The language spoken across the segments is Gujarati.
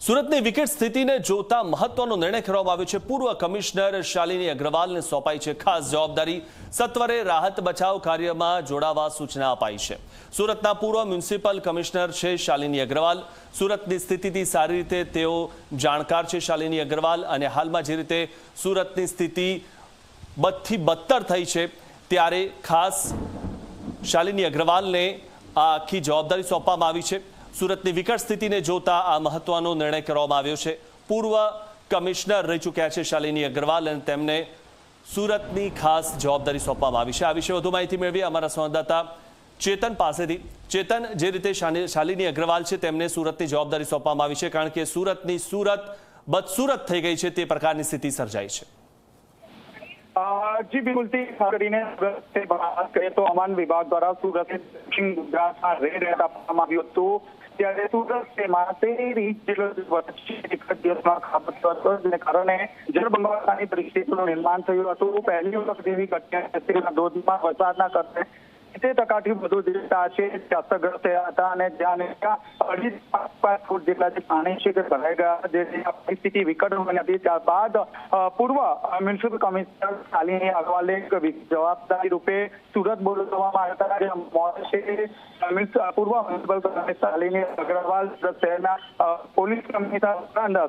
સુરતની વિકટ સ્થિતિને જોતા મહત્વનો નિર્ણય કરવામાં આવ્યો છે। પૂર્વ કમિશનર શાલિની અગ્રવાલને સોંપાઈ છે ખાસ જવાબદારી। સત્વરે રાહત બચાવ કાર્યમાં જોડાવા સૂચના અપાઈ છે। સુરતના પૂર્વ મ્યુનિસિપલ કમિશનર છે શાલિની અગ્રવાલ। સુરતની સ્થિતિથી સારી રીતે તેઓ જાણકાર છે શાલિની અગ્રવાલ, અને હાલમાં જે રીતે સુરતની સ્થિતિ બદથી બદતર થઈ છે ત્યારે ખાસ શાલિની અગ્રવાલને આ આખી જવાબદારી સોંપવામાં આવી છે। સુરતની વિકટ સ્થિતિને જોતા આ મહત્વનો નિર્ણય કરવામાં આવ્યો છે। પૂર્વ કમિશનર રહી ચૂક્યા છે શાલિની અગ્રવાલ, અને તેમને સુરતની ખાસ જવાબદારી સોંપવામાં આવી છે। આ વિશે વધુ માહિતી મેળવી અમારા સંવાદદાતા ચેતન પાસેથી। ચેતન, જે રીતે શાલિની અગ્રવાલ છે તેમને સુરતની જવાબદારી સોંપવામાં આવી છે, કારણ કે સુરતની સુરત બદસુરત થઈ ગઈ છે, તે પ્રકારની સ્થિતિ સર્જાઈ છે। जी बिल्कुल खास કરીને बात करें तो हवामान विभाग द्वारा सूरत दक्षिण गुजरात रेड एलर्ट આપવામાં આવ્યું હતું। ત્યારે સુરત શહેરમાં 13 ઇંચ જેટલો વરસાદ એક દિવસમાં ખાબક્યો હતો, જેને કારણે જળબંબાકારની પરિસ્થિતિનું નિર્માણ થયું હતું। પહેલી વખત એવી ઘટના ધોધમાર વરસાદના કારણે 70% વધુ જેટલા છે અસરગ્રસ્ત થયા હતા, અને જ્યાં 2.5 ફૂટ જેટલા જે પાણી છે તે ભરાઈ ગયા, જે પરિસ્થિતિ વિકટ બની હતી। ત્યારબાદ પૂર્વ મ્યુનિસિપલ કમિશનર શાલિની અગ્રવાલે જવાબદારી રૂપે સુરત બોલાવવામાં આવ્યા હતા। પૂર્વ મ્યુનિસિપલ કમિશનર શાલિની અગ્રવાલ સુરત શહેરના પોલીસ કમિશનર,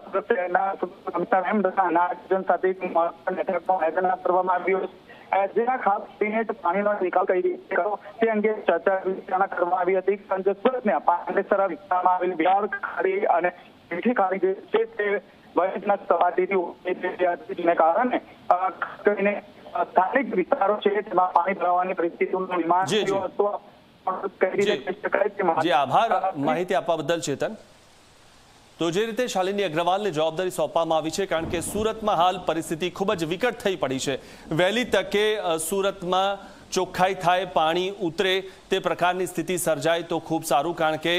સુરત શહેરના કમિશનર એમ નાગજન સાથે બેઠકનું આયોજન કરવામાં આવ્યું। જેના ખાસ કરીને પાણીનો નિકાલ કઈ રીતે કરો તે અંગે ચર્ચા વિચારણા કરવામાં આવી હતી। સુરતના પાંડેસરા વિસ્તારમાં આવેલી બિહાર ખાડી અને મીઠી ખાડી જે છે તે વહેંચના સપાટીથી જેને કારણે કરીને સ્થાનિક વિસ્તારો છે તેમાં પાણી ભરાવાની પરિસ્થિતિનું નિર્માણ થયું હતું। આભાર માહિતી આપવા બદલ ચેતન। તો જે રીતે શાલિની અગ્રવાલને જવાબદારી સોંપવામાં આવી છે, કારણ કે સુરતમાં હાલ પરિસ્થિતિ ખૂબ જ વિકટ થઈ પડી છે। વહેલી તકે સુરતમાં ચોખ્ખાઈ થાય, પાણી ઉતરે તે પ્રકારની સ્થિતિ સર્જાય તો ખૂબ સારું, કારણ કે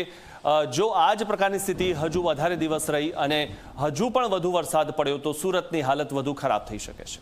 જો આ જ પ્રકારની સ્થિતિ હજુ વધારે દિવસ રહી અને હજુ પણ વધુ વરસાદ પડ્યો તો સુરતની હાલત વધુ ખરાબ થઈ શકે છે।